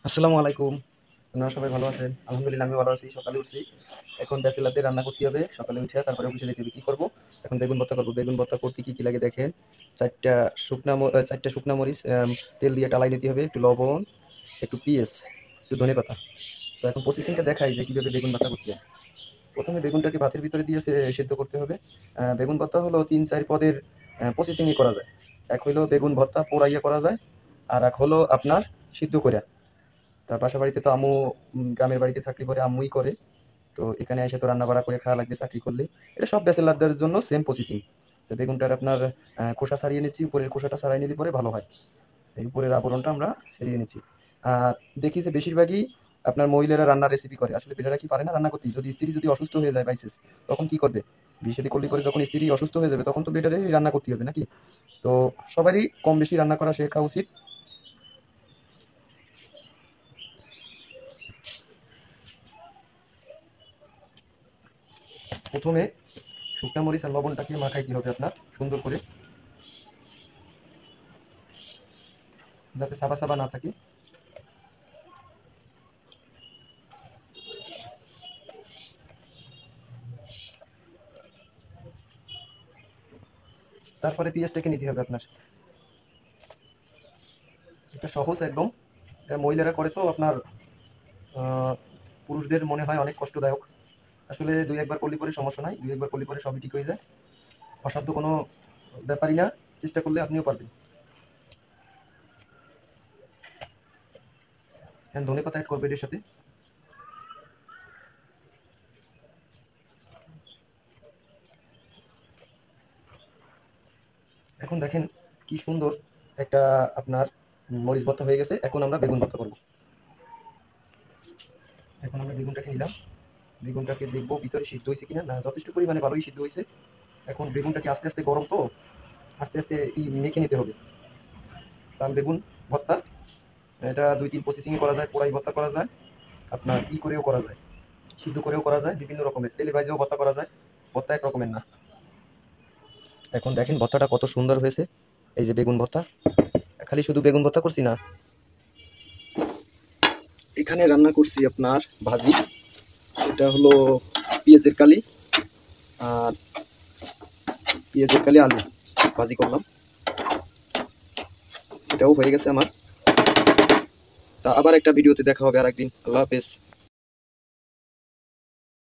আসসালামু আলাইকুম। আপনারা সবাই ভালো আছেন? আলহামদুলিল্লাহ আমি ভালো আছি। সকালে উঠছি। এখন ব্যাচেলরদের রান্না করতে হবে। সকালে উঠে তারপরে অফিসে যেতে হবে। কি করব? এখন বেগুন ভর্তা করব। বেগুন ভর্তা করতে কি, কি লাগে দেখেন। ৪ টা শুকনা মরিচ তেল দিয়ে টালাই নিতে হবে। একটু লবণ, একটু পিঁয়াজ, একটু ধনেপাতা। তো এখন প্রসেসিংটা দেখাই যে কিভাবে বেগুন ভর্তা করতে হয়। ১ম এ বেগুনটাকে ভাতের ভিতরে দিয়ে সেদ্ধ করতে হবে। বেগুন ভর্তা হলো ৩-৪ পদের প্রসেসিংয়ে করা যায়। এক হইলো বেগুন ভর্তা পোড়াইয়া করা যায়। আর এক হলো আপনার সিদ্ধ কইরা। তার বাসা বাড়িতে তো আম্মু গ্রামের বাড়িতে থাকলে পরে আম্মুই করে। তো এখানে এসে তো রান্না বাড়া করে খাওয়া লাগবে চাকরি করলে। এটা সব ব্যাচেলরদের জন্য সেম প্রসেসিং। তো বেগুনটার আপনার খোসা ছাড়িয়ে নিচ্ছি। উপরের খোসাটা ছাড়াই নিলে পরে ভালো হয়। এই উপরের আবরণটা আমরা ছেড়িয়ে নিচ্ছি। আর দেখি যে বেশিরভাগই আপনার মহিলারা রান্নার রেসিপি করে। আসলে বেটারা কি পারে না রান্না করতে? যদি স্ত্রী যদি অসুস্থ হয়ে যায় বাই চান্স, তখন কি করবে? বিয়ে-শাদী করলে পরে যখন স্ত্রী অসুস্থ হয়ে যাবে তখন তো বেটারই রান্না করতে হবে নাকি? তো সবারই কম বেশি রান্না করা শেখা উচিত। ১ম এ শুকনা মরিচ আর লবণটাকে মাখাইতে হবে আপনার সুন্দর করে, যাতে সাবা সাবা না থাকে। তারপরে পেঁয়াজটাকে নিতে হবে আপনার। এটা সহজ একদম। এটা মহিলারা করে তো আপনার পুরুষদের মনে হয় অনেক কষ্টদায়ক। আসলে ২-১ বার করলে পরে সমস্যা নাই। ২-১ বার করলে পরে সবই ঠিক হয়ে যায়। অসাধ্য কোনো ব্যাপারই না। চেষ্টা করলে আপনিও পারবেন। এখন ধনেপাতা এড করবেন এর সাথে। এখন দেখেন কি সুন্দর একটা আপনার মরিচ ভর্তা হয়ে গেছে। এখন আমরা বেগুন ভর্তা করব। এখন আমরা বেগুনটাকে নিলাম। বেগুনটাকে দেখবো ভিতরে সিদ্ধ হয়েছে কিনা। না, যথেষ্ট পরিমাণে ভালোই সিদ্ধ হয়েছে। এখন বেগুনটাকে আস্তে, আস্তে গরম তো আস্তে, আস্তে মেখে নিতে হবে। কারণ বেগুন ভর্তা এটা ২-৩ প্রসেসিং এ করা যায়। পোড়াই ভর্তা করা যায়, আপনার করেও করা যায়, সিদ্ধ করেও করা যায়, বিভিন্ন রকমের তেলে ভাজেও ভর্তা করা যায়। ভর্তা এক রকমের না। এখন দেখেন ভর্তাটা কত সুন্দর হয়েছে। এই যে বেগুন ভর্তা। খালি শুধু বেগুন ভর্তা করছি না, এখানে রান্না করছি আপনার ভাজি। এটা হলো পেঁয়াজের কালি আর পেঁয়াজের কালি আলু ভাজি করলাম। এটাও হয়ে গেছে আমার। তা আবার একটা ভিডিওতে দেখা হবে আরেকদিন। আল্লাহ হাফেজ।